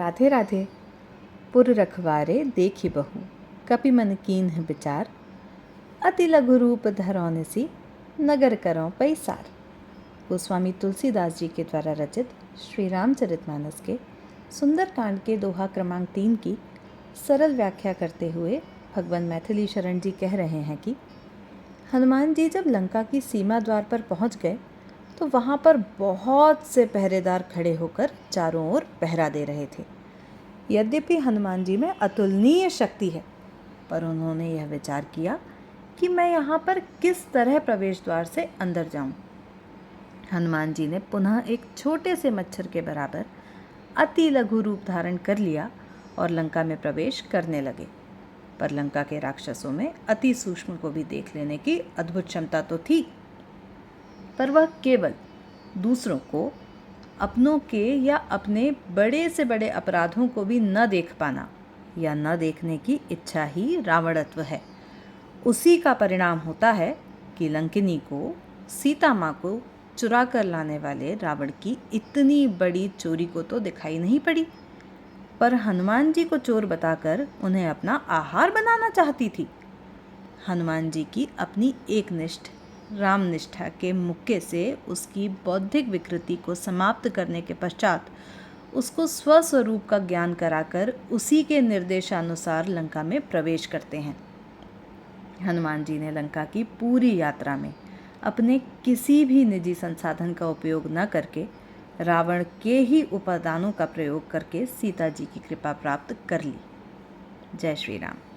राधे राधे। पुर रखवारे देखी बहू, कपि मन कीन है विचार। अति लघु रूप धरौन सी, नगर करों पैसार। गोस्वामी तुलसीदास जी के द्वारा रचित श्री रामचरितमानस के सुंदर कांड के दोहा क्रमांक 3 की सरल व्याख्या करते हुए भगवान मैथिली शरण जी कह रहे हैं कि हनुमान जी जब लंका की सीमा द्वार पर पहुंच गए तो वहां पर बहुत से पहरेदार खड़े होकर चारों ओर पहरा दे रहे थे। यद्यपि हनुमान जी में अतुलनीय शक्ति है, पर उन्होंने यह विचार किया कि मैं यहाँ पर किस तरह प्रवेश द्वार से अंदर जाऊं। हनुमान जी ने पुनः एक छोटे से मच्छर के बराबर अति लघु रूप धारण कर लिया और लंका में प्रवेश करने लगे। पर लंका के राक्षसों में अति सूक्ष्म को भी देख लेने की अद्भुत क्षमता तो थी, पर वह केवल दूसरों को, अपनों के या अपने बड़े से बड़े अपराधों को भी न देख पाना या न देखने की इच्छा ही रावणत्व है। उसी का परिणाम होता है कि लंकिनी को, सीता माँ को चुरा कर लाने वाले रावण की इतनी बड़ी चोरी को तो दिखाई नहीं पड़ी, पर हनुमान जी को चोर बताकर उन्हें अपना आहार बनाना चाहती थी। हनुमान जी की अपनी एकनिष्ठ राम निष्ठा के मुक्के से उसकी बौद्धिक विकृति को समाप्त करने के पश्चात उसको स्वस्वरूप का ज्ञान कराकर उसी के निर्देशानुसार लंका में प्रवेश करते हैं। हनुमान जी ने लंका की पूरी यात्रा में अपने किसी भी निजी संसाधन का उपयोग न करके रावण के ही उपादानों का प्रयोग करके सीता जी की कृपा प्राप्त कर ली। जय श्री राम।